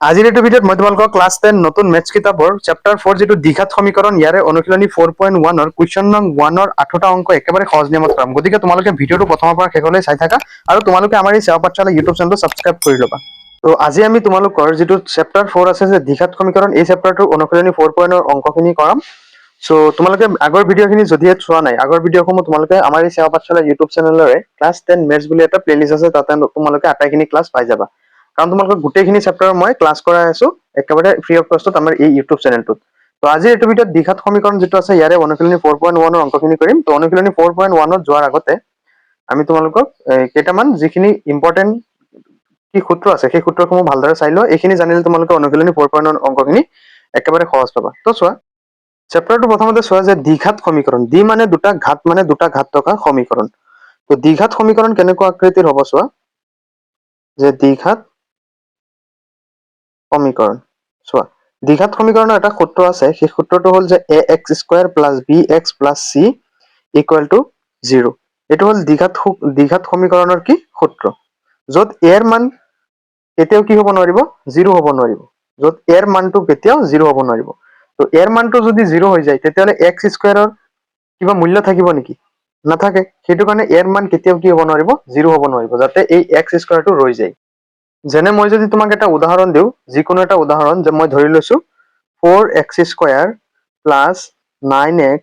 আজিৰ এইটো ভিডিঅ'ত মই তোমালোকক ক্লাছ 10 নতুন মেথছ কিতাপৰ চেপ্টাৰ 4 যিটো দ্বিঘাত সমীকৰণ ইয়াৰে অনুশীলনী 4.1 ৰ কুৱেশ্যন নং 1 ৰ 8টা অংক একেবাৰে সহজ নিয়মত কৰাম। গতিকে তোমালোকে ভিডিঅ'টো প্ৰথমৰ পৰা শেষলৈ চাই থাকা আৰু তোমালোকে আমাৰ এই সেৱা পাঠশালা ইউটিউব চেনেলটো ছাবস্ক্ৰাইব কৰি ল'বা। তো আজি আমি তোমালোকৰ যিটো চেপ্টাৰ 4 আছে যে দ্বিঘাত সমীকৰণ এই চেপ্টাৰটোৰ অনুশীলনী 4.1 ৰ অংকখিনি কৰাম। সো তোমালোকে আগৰ ভিডিঅ'খিনি যদিহে চোৱা নাই, আগৰ ভিডিঅ'সমূহ তোমালোকে আমাৰ এই সেৱা পাঠশালা ইউটিউব চেনেলৰে ক্লাছ 10 মেথছ বুলি এটা প্লেলিষ্ট আছে, তাতে তোমালোকে আটাইখিনি ক্লাছ পাই যাবা। কাৰণ তোমালোকক গোটেইখিনি চেপ্টাৰ মই ক্লাছ কৰাই আছো একেবাৰে ফ্ৰী অফ কষ্টত আমাৰ এই ইউটিউব চেনেলটোত। তো আজি এইটো ভিডিঅ'ত দ্বিঘাত সমীকৰণ যিটো আছে ইয়াৰে অনুশীলনী 4.1 ৰ অংকখিনি কৰিম। তো অনুশীলনী 4.1 ত যোৱাৰ আগতে আমি তোমালোকক কেইটামান যিখিনি ইম্পৰ্টেণ্ট কি সূত্ৰ আছে সেই সূত্ৰসমূহ ভালদৰে চাই লোৱা। এইখিনি জানিলে তোমালোকে অনুশীলনী 4.1 অংকখিনি একেবাৰে সহজ পাবা। তো চোৱা, চেপ্টাৰটো প্ৰথমতে চোৱা যে দ্বিঘাত সমীকৰণ, দ্বি মানে দুটা, ঘাত মানে দুটা ঘাত থকা সমীকৰণ। তো দ্বিঘাত সমীকৰণ কেনেকুৱা আকৃতিৰ হ'ব চোৱা, যে দ্বিঘাত সমীকৰণ চোৱা, দ্বিঘাত সমীকৰণৰ এটা সূত্ৰ আছে, সেই সূত্ৰটো হ'ল যে ax² + bx + c = 0। এইটো হ'ল দ্বিঘাত সমীকৰণৰ কি সূত্ৰ, য'ত এৰ মান কেতিয়াও কি হ'ব নোৱাৰিব, 0 হ'ব নোৱাৰিব, য'ত এৰ মানটো কেতিয়াও 0 হ'ব নোৱাৰিব। তো এৰ মানটো যদি 0 হৈ যায় তেতিয়াহ'লে x² ৰ কিবা মূল্য থাকিব নেকি? নাথাকে। সেইটো কাৰণে এৰ মান কেতিয়াও কি হ'ব নোৱাৰিব, 0 হ'ব নোৱাৰিব, যাতে এই x² টো ৰৈ যায়। যেনে মই যদি তোমাক এটা উদাহৰণ দিওঁ, যিকোনো এটা উদাহৰণ যে মই ধৰি লৈছো 4x² + 9x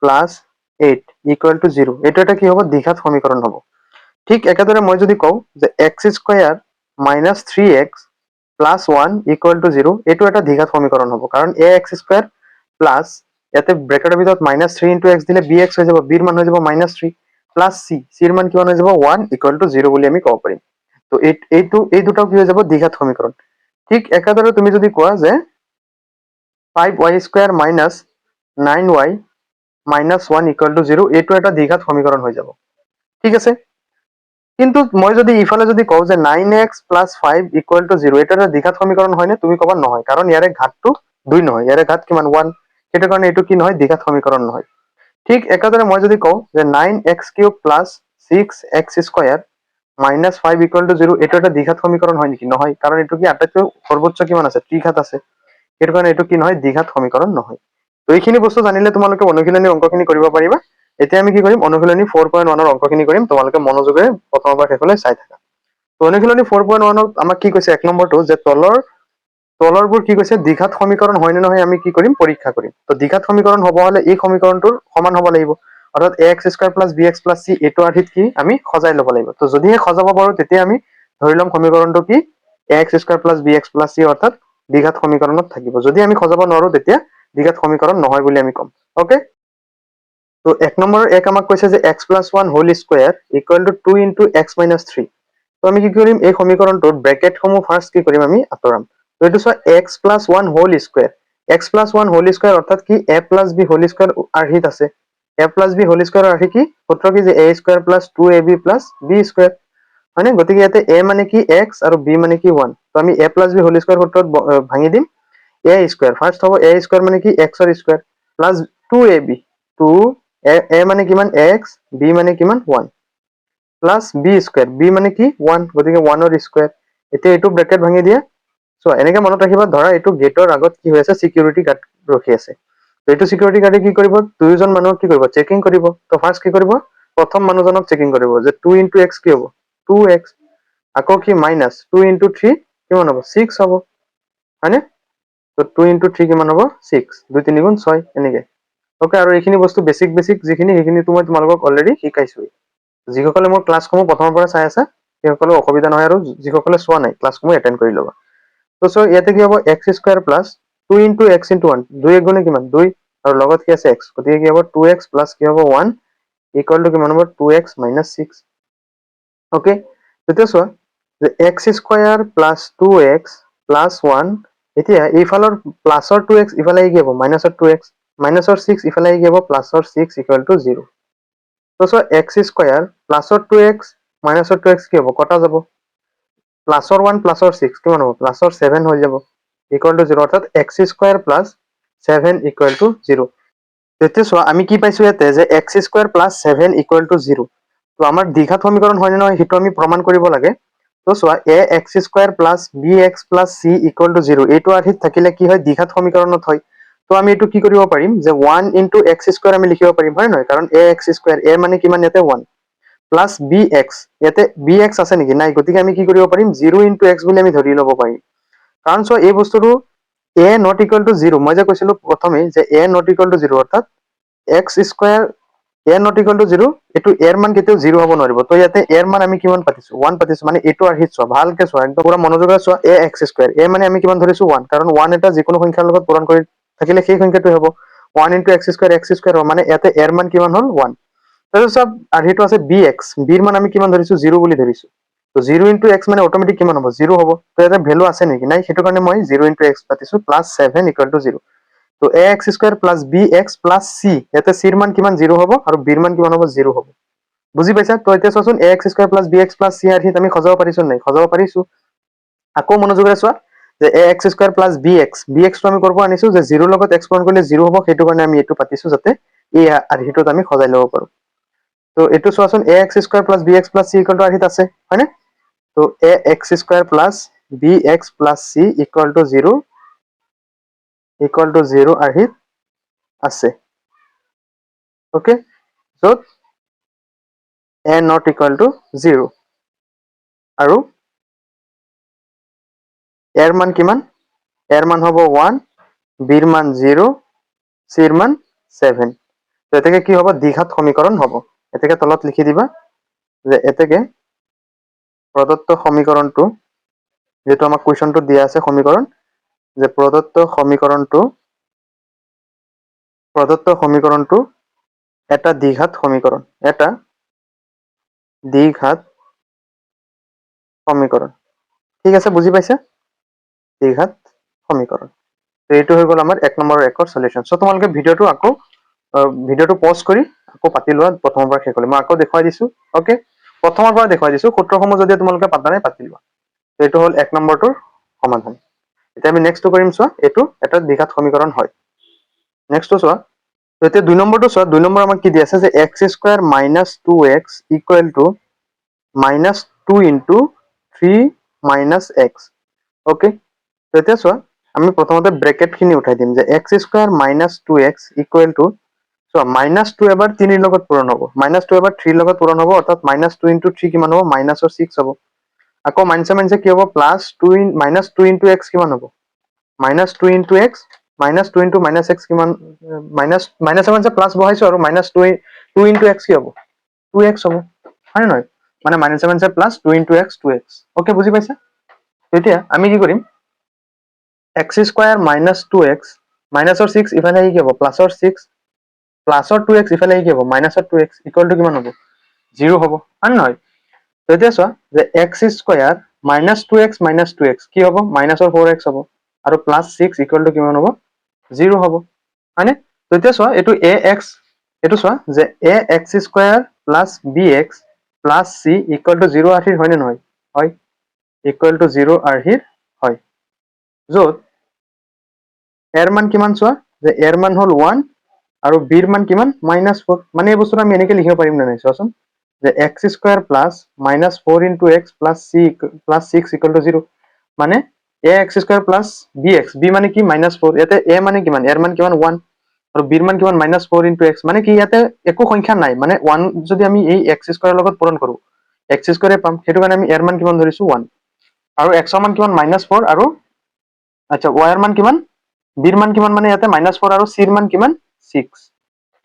+ 8 = 0। এইটো এটা কি হ'ব, দ্বিঘাত সমীকৰণ হ'ব। ঠিক একেদৰে মই যদি কওঁ যে x² - 3x + 1 = 0, এইটো এটা দ্বিঘাত সমীকৰণ হ'ব, কাৰণ ax² প্লাছ ইয়াতে ব্ৰেকেটৰ ভিতৰত -3 × x দিলে bx হৈ যাব, b ৰ মান হৈ যাব -3 প্লাছ c ৰ মান কিমান হৈ যাব, 1 = 0 বুলি আমি ক'ব পাৰিম। তো এই দুটাও কি হৈ যাব, দ্বিঘাত সমীকৰণ। ঠিক একেদৰে তুমি যদি কোৱা যে 5y² - 9y - 1 = 0, এইটো এটা দ্বিঘাত সমীকৰণ হৈ যাব। ঠিক আছে। কিন্তু মই যদি ইফালে যদি কওঁ যে 9x + 5 = 0, এইটো এটা দ্বিঘাত সমীকৰণ হয়নে? তুমি ক'বা নহয়, কাৰণ ইয়াৰে ঘাতটো 2 নহয়, ইয়াৰে ঘাত কিমান, 1। সেইটো কাৰণে এইটো কি নহয়, দ্বিঘাত সমীকৰণ নহয়। ঠিক একেদৰে মই যদি কওঁ যে 9x³ + 6x² - 5 = 0, এইটো এটা দ্বিঘাত সমীকৰণ হয় নেকি? নহয়, কাৰণ এইটো কি আটাইতকৈ সৰ্বোচ্চ কিমান আছে, ত্ৰিঘাত আছে। সেইটো কাৰণে এইটো কি নহয়, দ্বিঘাত সমীকৰণ নহয়। তো এইখিনি বস্তু জানিলে তোমালোকে অনুশীলনী অংকখিনি কৰিব পাৰিবা। এতিয়া আমি কি কৰিম, অনুশীলনী 4.1 ৰ অংকখিনি কৰিম। তোমালোকে মনোযোগেৰে প্ৰথমৰ পৰা শেষলৈ চাই থাকা। তো অনুশীলনী 4.1 ত আমাক কি কৈছে, এক নম্বৰটো যে তলৰবোৰ কি কৈছে, দ্বিঘাত সমীকৰণ হয় নে নহয় আমি কি কৰিম, পৰীক্ষা কৰিম। তো দ্বিঘাত সমীকৰণ হ'ব হলে এই সমীকৰণটোৰ সমান হ'ব লাগিব, অৰ্থাৎ ax² + bx + c এইটো আৰ্হিত কি আমি সজাই ল'ব লাগিব। তো যদিহে সজাব পাৰো তেতিয়া আমি ধৰি ল'ম সমীকৰণটো কি ax² + bx + c, অৰ্থাৎ দ্বিঘাত সমীকৰণত থাকিব। যদি আমি সজাব নোৱাৰো তেতিয়া দ্বিঘাত সমীকৰণ নহয় বুলি আমি ক'ম। ওকে। তো এক নম্বৰ আমাক কৈছে যে x + 1 হোল স্কয়াৰ = 2 × x - 3। তো আমি কি কৰিম, এই সমীকৰণটোত ব্ৰেকেটসমূহ ফাৰ্ষ্ট কি কৰিম, আমি আঁতৰাম। তো এইটো চোৱা, x + 1 whole square, x + 1 whole square অৰ্থাৎ কি a + b হোল স্কয়াৰ আৰ্হিত আছে। a + b হোল স্কয়াৰ আৰ্হি কি সূত্ৰ কি, যে a² + 2ab + b², হয়নে? গতিকে ইয়াতে a মানে কি x আৰু b মানে কি 1। তো আমি a + b হোল স্কয়াৰ সূত্ৰত ভাঙি দিম। a² ফাৰ্ষ্ট হ'ব, a² মানে কি x ৰ স্কয়াৰ প্লাস 2ab, 2 a মানে কিমান x, b মানে কিমান 1 প্লাস b², b মানে কি 1, গতিকে 1 ৰ স্কয়াৰ। এতিয়া এইটো ব্ৰেকেট ভাঙি দিয়া। সো এনেকে মনত ৰাখিবা, ধৰা এইটো গেটৰ আগত কি হৈ আছে, সিকিউৰিটি গাৰ্ড ৰখি আছে। তো এইটো সিকিউৰিটি গাৰ্ডে কি কৰিব, দুইজন মানুহক কি কৰিব, চেকিং কৰিব। তো ফাৰ্ষ্ট কি কৰিব, প্ৰথম মানুহজনক চেকিং কৰিব যে 2 × x কি হ'ব, 2x, আকৌ কি মাইনাস 2 × 3 কিমান হ'ব, 6 হ'ব, হয়নে? তো 2 × 3 কিমান হ'ব, 6, 2 × 3 = 6, এনেকে। ওকে, আৰু এইখিনি বস্তু বেছিক যিখিনি সেইখিনি মই তোমালোকক অলৰেডি শিকাইছো। যিসকলে মোৰ ক্লাছসমূহ প্ৰথমৰ পৰা চাই আছে সেইসকলৰ অসুবিধা নহয়, আৰু যিসকলে চোৱা নাই ক্লাছসমূহ এটেণ্ড কৰি ল'বা। তো সো ইয়াতে কি হ'ব, x² + 2 × x × 1, 2 × 1 কিমান 2, আৰু লগত কি আছে x, গতিকে কি হ'ব 2x + কি হ'ব 1 = কিমান হ'ব, 2x - 6। ওকে, তেতিয়া চোৱা যে x² + 2x + 1, এতিয়া এইফালৰ প্লাছৰ 2x ইফালে কি হ'ব, মাইনাছৰ 2x, মাইনাছৰ 6 ইফালে কি হ'ব, প্লাছৰ 6 = 0। তো চোৱা x² প্লাছৰ 2x মাইনাছৰ 2x কি হ'ব, কটা যাব। প্লাছৰ 1 প্লাছৰ 6 কিমান হ'ব, প্লাছৰ 7 হৈ যাব, = 0, অৰ্থাৎ x² + 7 = 0। তেতিয়া চোৱা আমি কি পাইছো ইয়াতে, যে x² + 7 = 0। তো আমাৰ দ্বিঘাত সমীকৰণ হয় নে নহয় সেইটো আমি প্ৰমাণ কৰিব লাগে। তো তো চোৱা ax² plus bx plus c equal to 0 এইটো আৰ্হিত থাকিলে কি হয় দ্বিঘাত সমীকৰণত হয়। তো আমি এইটো কি কৰিব পাৰিম যে 1 ইনটু x² আমি লিখিব পাৰিম হয় নহয়, কাৰণ ax² a মানে কিমান ইয়াতে 1 প্লাছ bx ইয়াতে bx আছে নেকি নাই, গতিকে আমি কি কৰিব পাৰিম 0 ইনটু x বুলি আমি ধৰি ল'ব পাৰিম। কাৰণ চোৱা এই বস্তুটো a নট ইকুৱেল টু 0 মই যে কৈছিলো প্ৰথমে যে a নট ইকুৱেল টু 0 অৰ্থাৎ x² a not equal to 0 এইটো a ৰ মান কেতিয়াও 0 হ'ব নোৱাৰিব। তো ইয়াতে a ৰ মান আমি কিমান পাতিছো 1 পাতিছো, মানে এইটো আৰ্হিত চোৱা ভালকে চোৱা একদম পুৰা মনোযোগেৰে চোৱা ax², a মানে আমি কিমান ধৰিছো 1, কাৰণ 1 এটা যিকোনো সংখ্যাৰ লগত পূৰণ কৰি থাকিলে সেই সংখ্যাটোৱে হ'ব 1 ইনটু x² হ'ব, মানে ইয়াতে a ৰ মান কিমান হ'ল 1। তাৰপিছত চোৱা আৰ্হিটো আছে bx, b ৰ মান আমি কিমান ধৰিছো 0 বুলি ধৰিছো। তো 0 ইনটু x মানে অট'মেটিক কিমান হ'ব 0 হ'ব। তো ইয়াতে ভেলু আছে নেকি নাই, সেইটো কাৰণে মই 0 ইনটু x পাতিছো প্লাছ 7 ইকুৱেল টু 0। তো ax² plus bx plus c ইয়াতে c ৰ মান কিমান 0 হ'ব আৰু b ৰ মান কিমান হ'ব 0 হ'ব। বুজি পাইছা? তো এতিয়া চোৱাচোন ax² plus bx plus c আৰ্হিত আমি সজাব পাৰিছো নাই, সজাব পাৰিছো। আকৌ মনোযোগেৰে চোৱা যে ax² প্লাছ bx টো আমি কৰব আনিছো যে 0 লগত x পূৰণ কৰিলে 0 হ'ব, সেইটো কাৰণে আমি এইটো পাতিছো যাতে এই আৰ্হিটোত আমি সজাই ল'ব পাৰো। তো এইটো চোৱাচোন ax² plus bx plus c equal to আৰ্হিত আছে হয়নে? তো ax² plus bx plus c equal to 0 আৰ্হিত আছে। ওকে, য'ত a নট ইকুৱেল টু 0 আৰু a ৰ মান কিমান, a ৰ মান হ'ব 1, b ৰ মান 0, c ৰ মান 7। তো এতেকে কি হ'ব দ্বিঘাত সমীকৰণ হ'ব। এতেকে তলত লিখি দিবা যে এতেকে প্ৰদত্ত সমীকৰণটো যেটো আমাক কুৱেশ্যনটো দিয়া আছে সমীকৰণ, যে প্ৰদত্ত সমীকৰণটো এটা দ্বিঘাত সমীকৰণ, এটা দ্বিঘাত সমীকৰণ। ঠিক আছে, বুজি পাইছা? দ্বিঘাত সমীকৰণ। তো এইটো হৈ গ'ল আমাৰ 1 নম্বৰ একৰ সলিউশন। সো তোমালোকে ভিডিঅ'টো পজ কৰি আকৌ পাতি লোৱা প্ৰথমৰ পৰা শেষ কৰি। মই আকৌ দেখুৱাই দিছো। ওকে, প্ৰথমৰ পৰা দেখুৱাই দিছো, সূত্ৰসমূহ যদি তোমালোকে পাতা নাই পাতি লোৱা। তো এইটো হ'ল 1 নম্বৰটোৰ সমাধান। এতিয়া আমি নেক্সটটো কৰিম চোৱা, এইটো এটা দ্বিঘাত সমীকৰণ হয়। নেক্সটটো চোৱা, তো এতিয়া 2 নম্বৰটো চোৱা, 2 নম্বৰ আমাক কি দি আছে যে x² minus 2x equal to minus 2 into 3 minus x। Okay, তো এতিয়া চোৱা আমি প্ৰথমতে ব্ৰেকেট খিনি উঠাই দিম যে x² minus 2x equal to চোৱা -2 এবাৰ 3 ৰ লগত পূৰণ হ'ব, -2 এবাৰ 3 ৰ লগত পূৰণ হ'ব, অৰ্থাৎ -2 ইনটু 3 কিমান হ'ব -6 হ'ব। আকৌ মাইনাছে কি হ'ব -2 ইনটু x কিমান হ'ব -2 ইনটু x, -2 ইনটু -x কিমান, মাইনাছে প্লাছ বহাইছো আৰু -2 ইনটু x কি হ'ব 2x হ'ব হয় নহয়, মানে মাইনাছে plus 2 into x 2x। Okay, বুজি পাইছা? এতিয়া আমি কি কৰিম x² মাইনাছ 2x মাইনাছৰ 6 ইফালে আহি কি হ'ব প্লাছৰ 6 প্লাছৰ 2x ইফালে আহি কি হ'ব মাইনাছৰ 2x ইকুৱেল টু কিমান হ'ব 0 হ'ব হয় নহয়। তো এতিয়া চোৱা যে x² minus 2x minus 2x কি হ'ব মাইনাছৰ 4x হ'ব আৰু প্লাছ 6 ইকুৱেল টু কিমান হ'ব 0 হ'ব হয়নে। তো এতিয়া চোৱা এইটো এইটো চোৱা যে ax² plus bx plus c equal to 0 আৰ্হিৰ হয়নে নহয়, হয় ইকুৱেল টু 0 আৰ্হিৰ হয়, য'ত a ৰ মান কিমান চোৱা যে a ৰ মান হ'ল 1 আৰু b ৰ মান কিমান -4। মানে এই বস্তুটো আমি এনেকে লিখিব পাৰিম নে নাই চোৱাচোন যে x² plus -4 into x plus 6 equal to 0, মানে ax² প্লাছ bx, b মানে কি -4, ইয়াতে a মানে কিমান, a ৰ মান কিমান 1 আৰু b ৰ মান কিমান -4 ইনটু x, মানে কি ইয়াতে একো সংখ্যা নাই, মানে 1 যদি আমি এই x² ৰ লগত পূৰণ কৰো x² পাম, সেইটো কাৰণে আমি a ৰ মান কিমান ধৰিছো 1 আৰু x ৰ মান কিমান -4 আৰু আচ্ছা y ৰ মান কিমান, b ৰ মান কিমান, মানে ইয়াতে -4 আৰু c ৰ মান কিমান 6।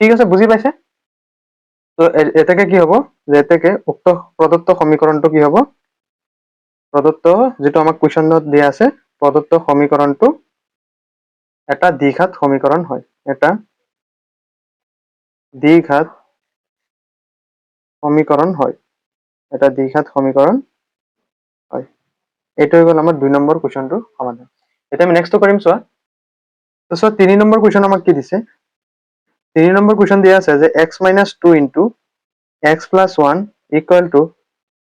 ঠিক আছে, বুজি পাইছে? তো এতেকে কি হ'ব যে এতেকে উক্ত প্ৰদত্ত সমীকৰণটো কি হ'ব, প্ৰদত্ত যেটো আমাক কুৱেশ্যনত দিয়া আছে প্ৰদত্ত সমীকৰণটো এটা দ্বিঘাত সমীকৰণ হয়, এটা দ্বিঘাত সমীকৰণ হয়, এটা দ্বিঘাত সমীকৰণ হয়। এইটো হৈ গ'ল আমাৰ 2 নম্বৰ কুৱেশ্যনটোৰ সমাধান। এতিয়া আমি নেক্সটটো কৰিম চোৱা। তো চোৱা 3 নম্বৰ কুৱেশ্যন আমাক কি দিছে, 3 নম্বৰ কুৱেশ্যন দিয়া আছে যে x minus 2 into x plus 1 equal to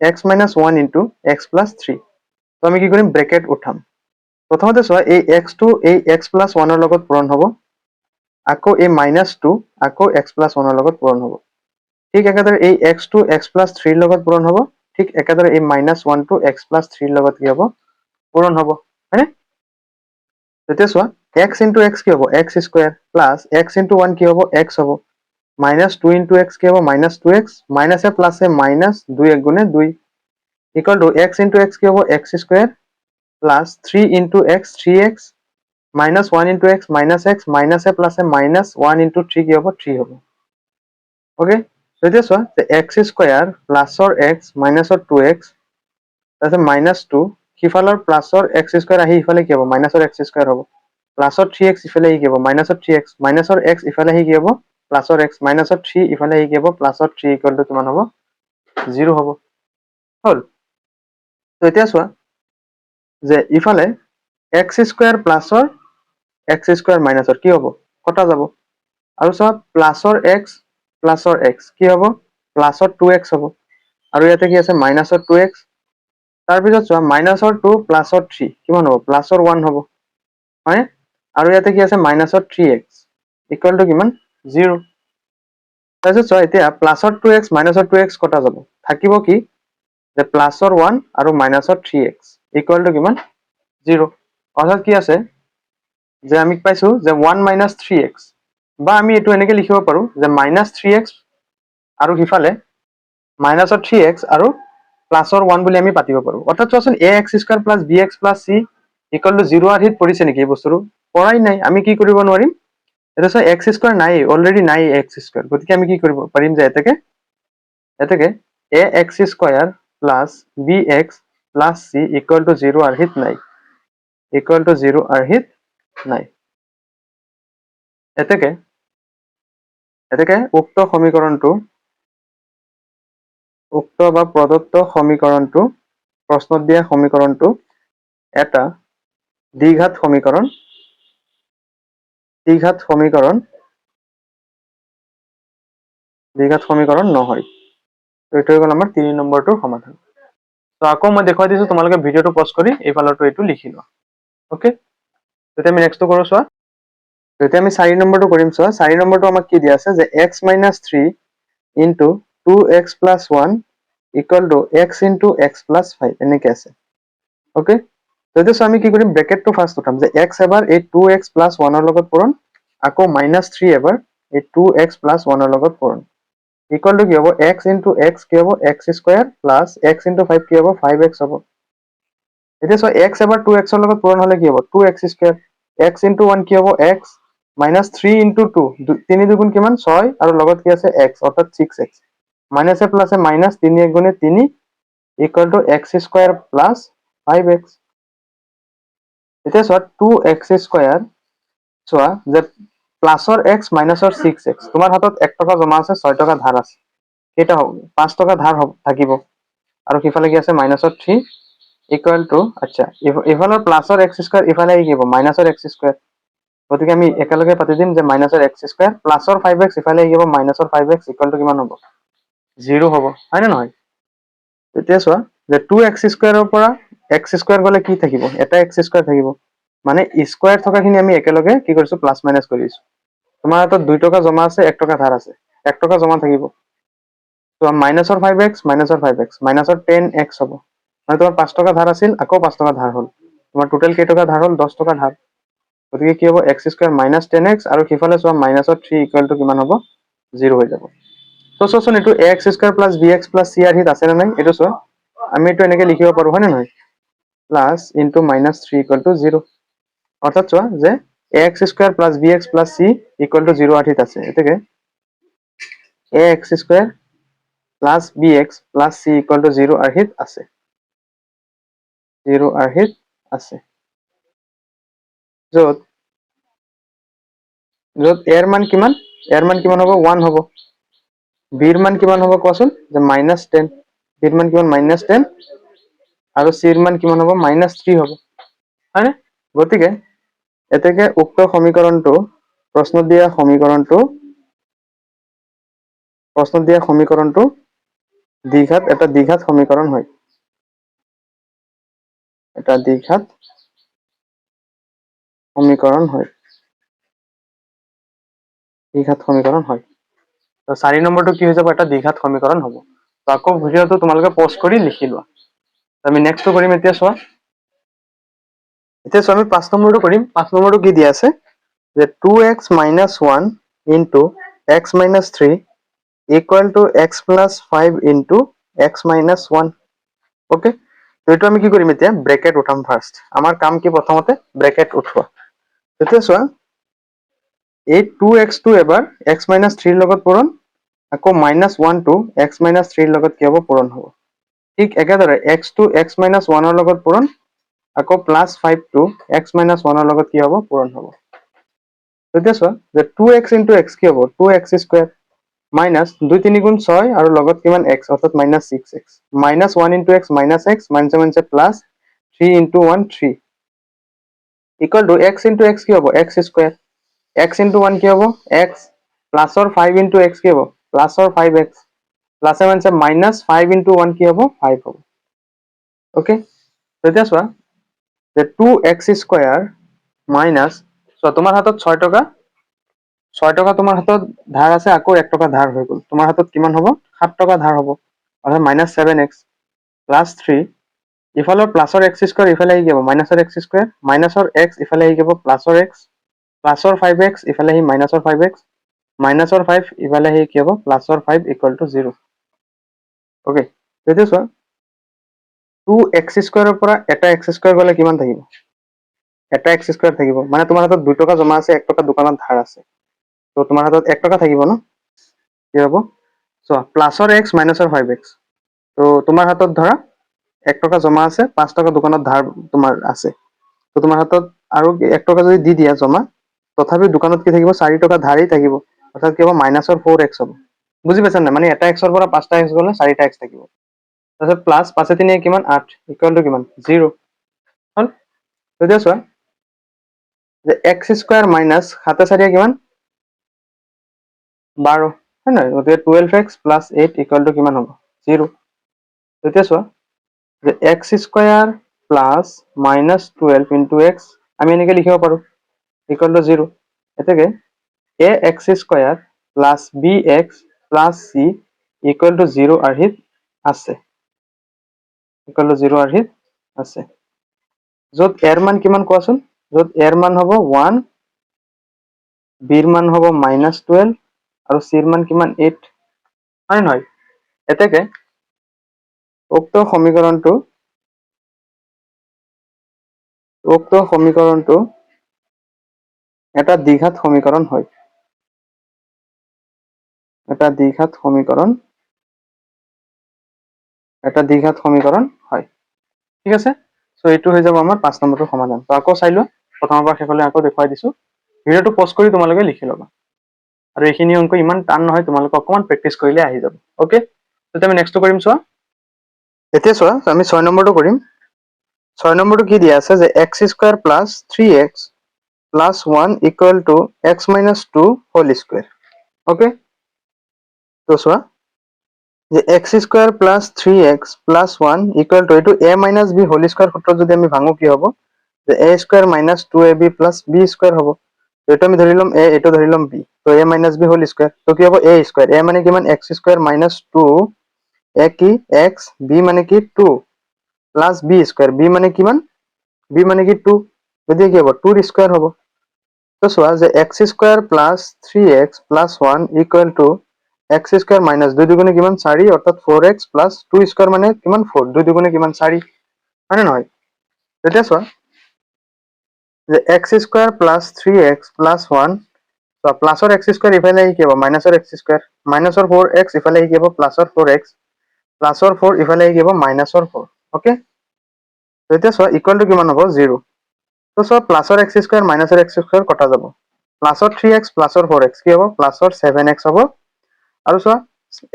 x minus 1 into x plus 3। তো আমি কি কৰিম ব্ৰেকেট উঠাম। প্ৰথমতে চোৱা এই x টো এই x plus 1 ৰ লগত পূৰণ হ'ব, আকৌ এই -2 আকৌ x plus 1 ৰ লগত পূৰণ হ'ব। ঠিক একেদৰে এই x টো x plus 3 ৰ লগত পূৰণ হ'ব, ঠিক একেদৰে এই -1 টো x + 3 লগত কি হ'ব পূৰণ হ'ব হয়নে তেতিয়া চোৱা x * x কি হ'ব x² প্লাস x * 1 কি হ'ব x হ'ব -2 * x কি হ'ব -2x মাইনাস এ প্লাস এ -2 1 গুণে 2 ইকুয়াল টু x * x কি হ'ব x² plus 3 * x 3x -1 * x -x minus a plus a -1 * 3 কি হ'ব 3 হ'ব ওকে তেতিয়া চোৱা x² প্লাসৰ x মাইনাসৰ 2x তাৰপিছত -2 সিফালৰ প্লাসৰ x² আহি ইফালে কি হ'ব মাইনাসৰ x² হ'ব প্লাসৰ 3x ইফালে আহি কি হ'ব মাইনাসৰ 3x মাইনাসৰ x ইফালে আহি কি হ'ব প্লাসৰ x মাইনাসৰ 3 ইফালে আহি কি হ'ব প্লাসৰ 3 ইকুয়াল টু কিমান হ'ব 0 হ'ব হল তো এতিয়া চোৱা যে ইফালে x² প্লাসৰ x² মাইনাসৰ কি হ'ব কটা যাব আৰু চোৱা প্লাসৰ x প্লাসৰ x কি হ'ব প্লাসৰ 2x হ'ব আৰু ইয়াতে কি আছে মাইনাসৰ 2x তাৰ পিছত চোৱা মাইনাসৰ 2 প্লাসৰ 3 কিমান হ'ব প্লাসৰ 1 হ'ব হয় আৰু ইয়াতে কি আছে মাইনাসৰ 3x ইকুয়াল টু কিমান 0 তাৰপিছত চোৱা এতিয়া প্লাসৰ 2x মাইনাসৰ 2x কটা যাব থাকিব কি যে প্লাসৰ 1 আৰু মাইনাসৰ 3x ইকুয়াল টু কিমান 0 অৰ্থাৎ কি আছে যে আমি পাইছো যে 1 - 3x বা আমি এটো এনেকে লিখিব পাৰো যে -3x আৰু হিফালে -3x আৰু প্লাসৰ 1 বুলি আমি পাতিব পাৰো অৰ্থাৎ চোৱাচোন ax² + bx + c = 0 আৰ হিত পৰিছে নেকি এই বস্তুটো পৰাই নাই আমি কি কৰিব নোৱাৰিম এটা চোৱা x² নাই অলৰেডি নাই x² গতিকে আমি কি কৰিব পাৰিম যে এটাকে ax² + bx + c = 0 আৰ হিত নাই = 0 আৰ হিত নাই এতেকে উক্ত সমীকৰণটো উক্ত বা প্ৰদত্ত সমীকৰণটো প্ৰশ্নত দিয়া সমীকৰণটো এটা দ্বিঘাত সমীকৰণ নহয় তো এটো হৈ গ'ল আমাৰ 3 নম্বৰটোৰ সমাধান তো আকৌ মই দেখুৱাই দিছো তোমালোকে ভিডিওটো পজ কৰি এইফালৰটো এইটো লিখি লোৱা ওকে তেতিয়া আমি নেক্সটটো কৰো চোৱা তেতিয়া আমি 4 নম্বৰটো কৰিম চোৱা 4 নম্বৰটো আমাক কি দিয়া আছে যে x - 3 * 2x + 1 = x * x + 5 এনেকে আছে ওকে তেতিয়া চোৱা আমি কি কৰিম ব্ৰেকেটটো ফাৰ্স্ট উঠাম যে x এবাৰ এই 2x + 1 ৰ লগত পূৰণ আকৌ -3 এবাৰ এই 2x + 1 ৰ লগত পূৰণ ইকুয়াল টু কি হ'ব x * x কি হ'ব x² প্লাস x * 5 কি হ'ব 5x হ'ব এতিয়া চোৱা x এবাৰ 2x ৰ লগত পূৰণ হলে কি হ'ব 2x² x * 1 কি হ'ব x -3 * 2 3 দুগুণ কিমান 6 আৰু লগত কি আছে x অৰ্থাৎ 6x মাইনাস এ প্লাস এ -3 1 গুণে 3 = x² প্লাস 5x এতিয়া চোৱা 2x² চোৱা যে প্লাসৰ x মাইনাসৰ 6x তোমাৰ হাতত 1 টকা জমা আছে 6 টকা ধাৰ আছে কেইটা হ'ব 5 টকা ধাৰ থাকিব আৰু কিফালে কি আছে -3 ইকুয়াল টু আচ্ছা ইফালৰ প্লাসৰ x² ইফালে কি হ'ব মাইনাসৰ x² গতিকে আমি একেলগে পাতি দিম যে -x² প্লাসৰ 5x ইফালে কি হ'ব -5x ইকুয়াল টু কিমান হ'ব 0 হ'ব হয় না নহয় তেতিয়া চোৱা যে 2x² ৰ পৰা x² গলে কি থাকিব এটা x² থাকিব মানে স্কয়াৰ থকাখিনি আমি একেলগে কি কৰিছো প্লাস মাইনাস কৰিছো তোমাৰ হাতত 2 টকা জমা আছে 1 টকা ধাৰ আছে 1 টকা জমা থাকিব তো মাইনাসৰ 5x মাইনাসৰ 10x হ'ব মানে তোমাৰ 5 টকা ধাৰ আছিল আকৌ 5 টকা ধাৰ হ'ল তোমাৰ টোটাল কেই টকা ধাৰ হ'ল 10 টকা ধাৰ গতিকে কি হ'ব x² - 10x আৰু কিফালে চোৱা -3 ইকুয়াল টু কিমান হ'ব 0 হৈ যাব তো চোৱাচোন এটো ax² + bx + c আৰ হিত আছে না নাই এটো চোৱা আমি এটো এনেকে লিখিব পাৰো হয় না নহয় প্লাস ইনটু -3 = 0 অৰ্থাৎ চোৱা যে ax² + bx + c = 0 আঠিত আছে এটাকে ax² + bx + c = 0 আঠিত আছে 0 আঠিত আছে যত a ৰ মান কিমান হ'ব 1 হ'ব b ৰ মান কিমান হ'ব কোৱাচোন যে -10 b ৰ মান কিমান -10 আৰু c ৰ মান কিমান হ'ব -3 হ'ব হয়নে গতিকে এতেকে উক্ত সমীকৰণটো প্ৰশ্নত দিয়া সমীকৰণটো এটা দ্বিঘাত সমীকৰণ হয় এটা দ্বিঘাত সমীকৰণ হয় দ্বিঘাত সমীকৰণ হয় তো 4 নম্বৰটো কি হৈ যাব এটা দ্বিঘাত সমীকৰণ হ'ব তো আকৌ ভিডিঅ'টো তোমালোকে পজ কৰি লিখি লোৱা। আমি নেক্সটটো কৰিম এতিয়া চোৱা। এতিয়া চোৱা আমি 5 নম্বৰটো কৰিম। 5 নম্বৰটো কি দিয়া আছে যে 2x - 1 into x - 3 equal to x plus 5 into x minus 1. Okay, তো এইটো আমি কি কৰিম এতিয়া ব্ৰেকেট উঠাম ফাৰ্ষ্ট। আমাৰ কাম কি প্ৰথমতে ব্ৰেকেট উঠোৱা। এতিয়া চোৱা এই 2x টো এবাৰ x minus 3 ৰ লগত পূৰণ, আকৌ -1 টো x minus 3 ৰ লগত কি হ'ব পূৰণ হ'ব। ঠিক একেদৰে x টো x minus 1 ৰ লগত পূৰণ, আকৌ +5 টো x minus 1 ৰ লগত কি হ'ব পূৰণ হ'ব। এতিয়া চোৱা যে 2x into x কি হ'ব 2x স্কয়াৰ মাইনাস 2 3 গুণ 6 আৰু লগত কিমান x অৰ্থাৎ -6x -1 into x -x মাইনাছে plus 3 into 1 3 equal to x into x কি হ'ব x স্কয়ার x into 1 কি হ'ব x প্লাসৰ 5 into x কি হ'ব প্লাসৰ 5x প্লাসে মানে -5 into 1 কি হ'ব 5 হ'ব। ওকে, তেতিয়া চোৱা যে 2x স্কয়াৰ মাইনাস চোৱা তোমাৰ হাতত 6 টকা তোমাৰ হাতত ধাৰ আছে, আকৌ 1 টকা ধাৰ হৈ গ'ল। তোমাৰ হাতত কিমান হ'ব 7 টকা ধাৰ হ'ব, অৰ্থাৎ -7x প্লাস 3 ইফালৰ প্লাসৰ x স্কয়াৰ ইফালে আহি যাব মাইনাসৰ x স্কয়াৰ, মাইনাসৰ x ইফালে আহি যাব প্লাসৰ x, প্লাসৰ 5x ইফালে আহি মাইনাসৰ 5x, মাইনাসৰ 5 ইফালে আহি কি হ'ব প্লাসৰ 5 ইকুয়াল টু 0। ওকে, তেতিয়া চোৱা 2x স্কয়াৰৰ পৰা এটা x স্কয়াৰ গ'লে কিমান থাকিব এটা x স্কয়াৰ থাকিব, মানে তোমাৰ হাতত 2 টকা জমা আছে 1 টকা দোকানত ধাৰ আছে, তো তোমাৰ হাতত 1 টকা থাকিব ন, কি হ'ব চোৱা প্লাসৰ x মাইনাসৰ 5x, তো তোমাৰ হাতত ধৰা 1 টকা জমা আছে 5 টকা দোকানত ধাৰ তোমাৰ আছে, তো তোমাৰ হাতত আৰু 1 টকা যদি দি দিয়া জমা, তথাপি দোকানত কি থাকিব 4 টকা ধাৰেই থাকিব, অৰ্থাৎ কি হ'ব -4x হ'ব। বুজি পাইছা নাই, মানে এটা x ৰ পৰা 5টা x গ'লে 4টা x থাকিব। তাৰপিছত প্লাস 5 3 কিমান 8 ইকুয়াল টু কিমান 0 হ'ল। তেতিয়া চোৱা যে x স্কয়াৰ মাইনাস 7 4 কিমান 12 হয় নহয়, গতিকে 12x প্লাস 8 ইকুয়াল টু কিমান হ'ব 0। তেতিয়া চোৱা যে x square plus -12 into x আমি এনেকে লিখিব পাৰো ইকুয়াল টু 0। এতেকে ax square plus bx plus c equal to 0 আৰহিত আছে, ইকুয়াল টু 0 আৰহিত আছে। য'ত এৰ মান কিমান কোৱাচোন, য'ত এৰ মান হ'ব 1, বিৰ মান হ'ব -12 আৰু চিৰ মান কিমান 8 হয় নহয়। এতেকে উক্ত সমীকৰণটো এটা দ্বিঘাত সমীকৰণ হয়, এটা দ্বিঘাত সমীকৰণ হয়। ঠিক আছে, সো এইটো হৈ যাব আমাৰ 5 নম্বৰটোৰ সমাধান। তো আকৌ চাই লোৱা, প্ৰথমৰ পৰা শেষলৈ আকৌ দেখুৱাই দিছো, ভিডিঅ'টো পজ কৰি তোমালোকে লিখি ল'বা। আৰু এইখিনি অংক ইমান টান নহয়, তোমালোকে অকমান প্ৰেক্টিচ কৰিলে আহি যাব। ওকে, তো আমি নেক্সটটো কৰিম চোৱা। এতিয়া চোৱা আমি 6 নম্বৰটো কৰিম। 6 নম্বৰটো কি দিয়া আছে যে x square plus 3x plus 1 equal to x minus 2 whole square. Okay, তো চোৱা যে x square plus 3x plus 1 equal to এইটো a minus b whole square সূত্ৰত যদি আমি ভাঙো কি হ'ব যে a square minus 2ab plus b square হ'ব। এইটো আমি ধৰি লম a, এইটো ধৰি লম b, তো a minus b whole square, তো কি হ'ব a স্কয়ার, a মানে কিমান x স্কয়ার minus 2, a কি x, b মানে কি 2 প্লাস b স্কয়ার, b মানে কিমান b মানে কি 2, গতিকে কি হ'ব 2 ৰ স্কয়াৰ হ'ব। তো চোৱা যে x square plus 3x plus 1 equal to x square minus 2 দুগুণে কিমান 4, অর্থাৎ 4x প্লাস 2 স্কয়ার মানে কিমান 4, 2 দুগুণে কিমান 4 হয় নহয়। তেতিয়া চোৱা যে x square plus 3x plus 1, তো প্লাসৰ x স্কয়াৰ ইফালে আহি কি হ'ব মাইনাসৰ x স্কয়াৰ, মাইনাসৰ 4x ইফালে আহি কি হ'ব প্লাসৰ 4x, প্লাসৰ 4 ইফালে আহি কি হ'ব মাইনাসৰ 4। ওকে, তেতিয়া চোৱা ইকুয়াল টু কিমান হ'ব 0। তো চোৱা প্লাসৰ x স্কয়াৰ মাইনাসৰ x স্কয়াৰ কটা যাব, প্লাসৰ 3x প্লাসৰ 4x কি হ'ব প্লাসৰ 7x হ'ব। আৰু চোৱা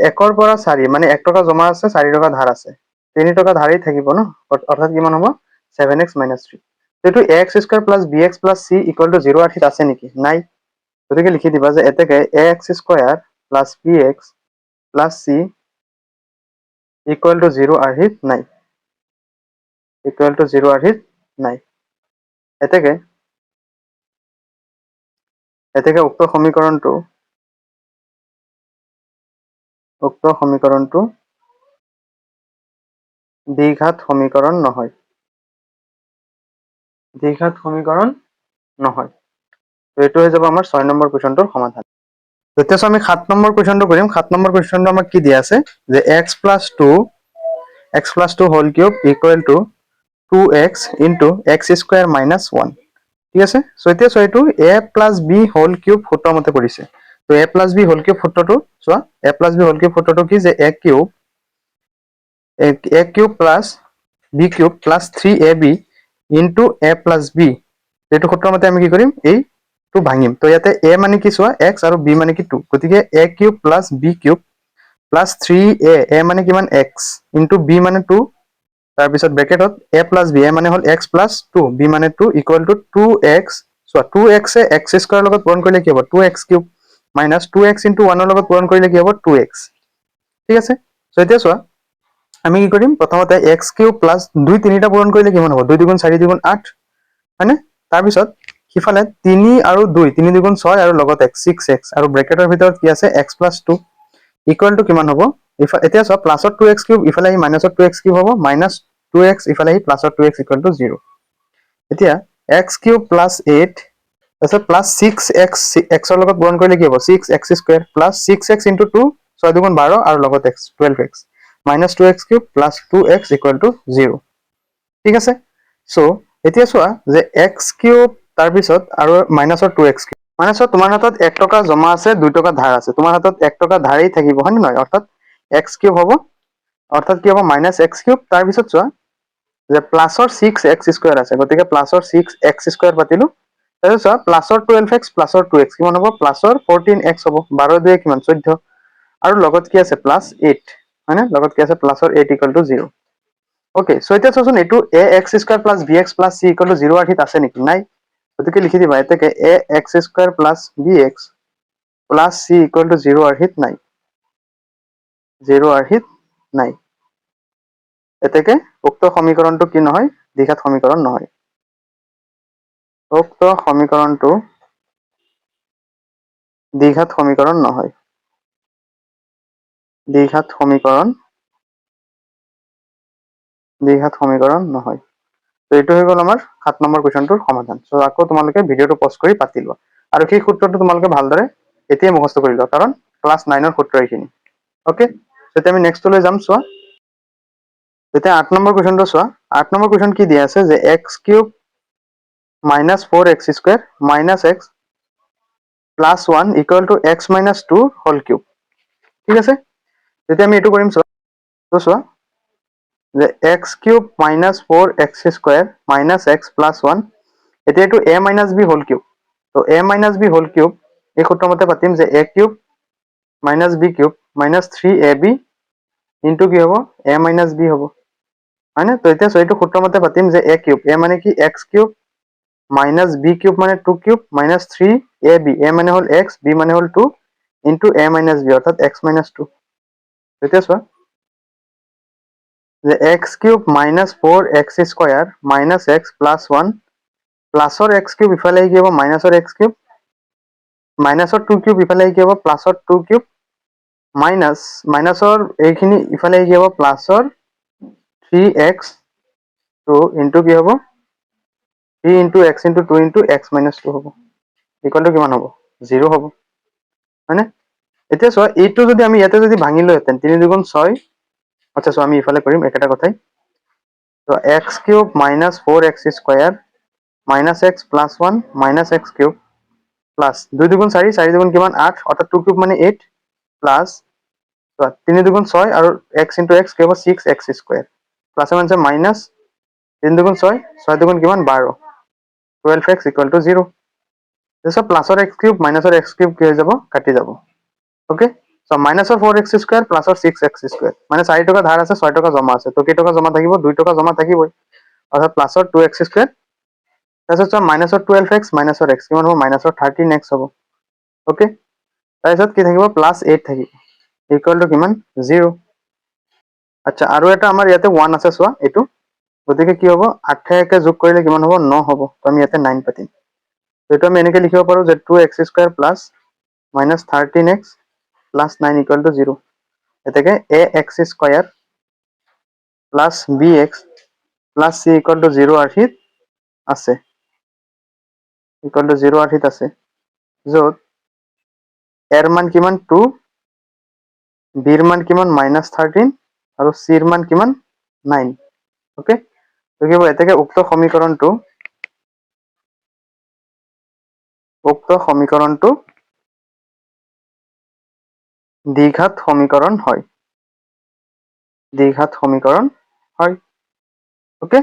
1 ৰ পৰা 4 মানে 1 টকা জমা আছে 4 টকা ধাৰ আছে, 3 টকা ধাৰেই থাকিব ন, অৰ্থাৎ কিমান হ'ব 7x minus 3। এইটো ax square plus bx plus c equal to 0 আঠিত আছে নেকি নাই, গতিকে লিখি দিবা যে এতেকে ax square plus bx plus c equal to 0 আৰহিত নাই, ইকুয়াল টু 0 আৰহিত নাই। এতেকে উক্ত সমীকৰণটো দ্বিঘাত সমীকৰণ নহয়। দ্বিঘাত সমীকৰণ নহয়। এইটো হৈ যাব আমাৰ 6 নম্বৰ কুৱেশ্যনটোৰ সমাধান। এতিয়া আমি 7 নম্বৰ কুৱেশ্যনটো কৰিম। 7 নম্বৰ কুৱেশ্যনটো আমাক কি দিয়া আছে যে x + 2 whole cube equal to 2x into x square minus 1। ঠিক আছে, সো এতিয়া চোৱা এইটো a + b হোল কিউব সূত্ৰ মতে কৰিছে। তো a + b হোল কিউব সূত্ৰটো চোৱা, a + b হোল কিউব সূত্ৰটো কি যে a cube plus b cube plus 3ab into a + b। এইটো সূত্ৰ মতে আমি কি কৰিম, এইটো ভাঙিম। তো ইয়াতে a মানে কি চোৱা x আৰু b মানে কি 2, গতিকে a cube plus b cube plus 3a মানে কিমান x ইনটু b মানে 2, তাৰপিছত ব্ৰেকেটত a + b, a মানে হ'ল x + 2, b মানে 2 ইকুৱেল টু 2x। চোৱা 2x এ x স্কোৱাৰৰ লগত পূৰণ কৰিলে কি হ'ব 2x cube minus 2x into 1ৰ লগত পূৰণ কৰিলে কি হ'ব 2x। ঠিক আছে, সো এতিয়া চোৱা আমি কি কৰিম, প্ৰথমতে x কিউব প্লাছ 2 তিনিটা পূৰণ কৰিলে কিমান হ'ব 2 × 2 = 4 × 2 = 8 হয়নে। তাৰপিছত সিফালে 3 আৰু 2 3 × 2 = 6 আৰু লগত x 6x আৰু ব্ৰেকেটৰ ভিতৰত কি আছে x + 2 ইকুৱেল টু কিমান হ'ব। এতিয়া চোৱা প্লাছত 2x কিউব ইফালে আহি মাইনাছত 2x কিউব হ'ব, মাইনাছ 2x ইফালে আহি প্লাছত 2x ইকুৱেল টু 0। এতিয়া x কিউব প্লাছ 8 তাৰপিছত প্লাছ 6x xৰ লগত পূৰণ কৰিলে কি হ'ব 6x² প্লাছ 6x ইনটু 2 6 × 2 = 12 আৰু লগত x 12x minus 2x cube plus 2x equal to 0। ঠিক আছে, সো এতিয়া চোৱা যে x কিউব তাৰপিছত আৰু মাইনাছৰ 2x কিউব মানে চোৱা তোমাৰ হাতত 1 টকা জমা আছে 2 টকা ধাৰ আছে, তোমাৰ হাতত 1 টকা ধাৰেই থাকিব হয় নে নহয়, অৰ্থাৎ x কিউব হ'ব, অৰ্থাৎ কি হ'ব মাইনাছ x কিউব। তাৰপিছত চোৱা যে প্লাছৰ 6x² আছে, গতিকে প্লাছৰ 6x² পাতিলো। তাৰপিছত চোৱা প্লাছৰ 12x প্লাছৰ 2x কিমান হ'ব প্লাছৰ 14x হ'ব, 12 × 2 = কিমান 14 আৰু লগত কি আছে প্লাছ 8 হয়নে, লগত কি আছে প্লাছৰ 8 ইকুৱেল টু 0। ওকে, সো এতিয়া চোৱাচোন এইটো ax² plus bx plus c equal to 0 আৰ্হিত আছে নেকি, নাই। গতিকে লিখি দিবা এতেকে ax² plus bx plus c equal to 0 আৰ্হিত নাই, 0 আৰ্হিত নাই। এতেকে উক্ত সমীকৰণটো কি নহয়, দ্বিঘাত সমীকৰণ নহয়। উক্ত সমীকৰণটো দ্বিঘাত সমীকৰণ নহয়, দ্বিঘাত সমীকৰণ নহয়। তো এইটো হৈ গ'ল আমাৰ 7 নম্বৰ কুৱেশ্যনটোৰ সমাধান। সো আকৌ তোমালোকে ভিডিঅ'টো পজ কৰি পাতি লোৱা আৰু সেই সূত্ৰটো তোমালোকে ভালদৰে এতিয়াই মুখস্থ কৰি লোৱা, কাৰণ ক্লাছ 9ৰ সূত্ৰ এইখিনি। ওকে, তেতিয়া আমি নেক্সটলৈ যাম। চোৱা এতিয়া 8 নম্বৰ কুৱেশ্যনটো চোৱা। 8 নম্বৰ কুৱেশ্যন কি দিয়া আছে যে x³ minus 4x² minus x plus 1 equal to x minus 2 whole cube. ঠিক আছে, তেতিয়া আমি এইটো কৰিম। চোৱা যে x³ minus 4x² minus x plus 1, এতিয়া এইটো a minus b whole cube. তো a minus b whole cube এই সূত্ৰ মতে পাতিম যে a³ minus b³ minus 3ab into কি হ'ব a মাইনাছ b হ'ব হয়নে। তো এতিয়া এইটো সূত্ৰ মতে পাতিম যে a³ a মানে কি x³ মাইনাছ b³ মানে 2³ মাইনাছ 3ab, a মানে হ'ল x, b মানে হ'ল 2 ইনটু a মাইনাছ b অৰ্থাৎ x মাইনাছ 2। এতিয়া চোৱা যে x³ minus 4x² minus x plus 1 প্লাছৰ x³ ইফালে আহি কি হ'ব মাইনাছৰ x³ মাইনাছৰ 2³ ইফালে আহি কি হ'ব প্লাছৰ 2³ মাইনাছৰ এইখিনি ইফালে আহি কি হ'ব প্লাছৰ 3x2 ইনটু কি হ'ব 3 into x into 2 into x minus 2 হ'ব, ইকুৱেল টু কিমান হ'ব 0 হ'ব হয়নে। এতিয়া চোৱা এইটো যদি আমি ইয়াতে যদি ভাঙিলোহেঁতেন 3 × 2 = 6। আচ্ছা চোৱা আমি ইফালে কৰিম একেটা কথাই। তো x³ minus 4x² minus x plus 1 minus x³ plus 2 × 2 = 4, 4 × 2 = কিমান 8 অৰ্থাৎ 2³ মানে 8 প্লাছ 3 × 2 = 6 আৰু x ইনটু x কি হ'ব 6x² প্লাছ মানে মাইনাছ 3 × 2 = 6, 6 × 2 = কিমান 12 12x ইকুৱেল টু 0। তাৰপিছত প্লাছৰ x³ মাইনাছৰ x³ কি হৈ যাব কাটি যাব। ওকে, সো মাইনাছৰ 4x² প্লাছৰ 6x² মানে 4 টকা ধাৰ আছে 6 টকা জমা আছে, তো কেই টকা জমা থাকিব 2 টকা জমা থাকিবই, অৰ্থাৎ প্লাছৰ 2x²। তাৰপিছত চোৱা মাইনাছৰ 12x মাইনাছৰ x কিমান হ'ব মাইনাছৰ 13x হ'ব। ওকে, তাৰপিছত কি থাকিব প্লাছ 8 থাকিব ইকুৱেল টু কিমান 0। আচ্ছা আৰু এটা আমাৰ ইয়াতে 1 আছে চোৱা এইটো, গতিকে কি হ'ব 8 কে যোগ কৰিলে কিমান হ'ব 9 হ'ব। তো আমি ইয়াতে 9 পাতিম। এইটো আমি এনেকৈ লিখিব পাৰোঁ যে 2x² plus minus 13x plus 9 equal to 0। এতেকে ax² plus bx plus c equal to 0 আৰ্হিত আছে, ইকুৱেল টু 0 আৰ্হিত আছে, য'ত এৰ মান কিমান 2, বিৰ মান কিমান -13 আৰু চিৰ মান কিমান 9। ওকে, তো কি হ'ব এতেকে উক্ত সমীকৰণটো দ্বিঘাত সমীকৰণ হয়, দ্বিঘাত সমীকৰণ হয়। ওকে,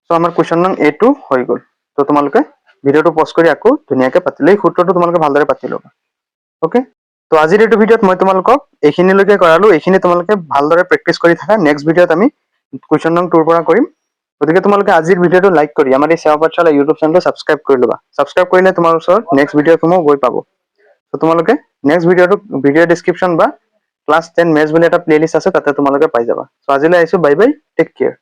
সো আমাৰ কুৱেশ্যন নং A2 হৈ গ'ল। তো তোমালোকে ভিডিঅ'টো পজ কৰি আকৌ ধুনীয়াকৈ পাতিলে, এই সূত্ৰটো তোমালোকে ভালদৰে পাতি ল'বা। ওকে, তো আজিৰ এইটো ভিডিঅ'ত মই তোমালোকক এইখিনিলৈকে কৰালো, এইখিনি তোমালোকে ভালদৰে প্ৰেক্টিচ কৰি থাকা। নেক্সট ভিডিঅ'ত আমি কুৱেশ্যন নং 2 ৰ পৰা কৰিম। গতিকে তোমালোকে আজিৰ ভিডিঅ'টো লাইক কৰি আমাৰ এই সেৱা পাঠশালা ইউটিউব চেনেলটো ছাবস্ক্ৰাইব কৰি ল'বা। ছাবস্ক্ৰাইব কৰিলে তোমাৰ ওচৰত নেক্সট ভিডিঅ'সমূহ গৈ পাব। তো তোমালোকে নেক্সট ভিডিঅ' ডেছক্ৰিপশ্যন বা ক্লাছ 10 মেথছ বুলি এটা প্লেলিষ্ট আছে, তাতে তোমালোকে পাই যাবা। তো আজিলৈ আহিছো, বাই বাই, টেক কেয়াৰ।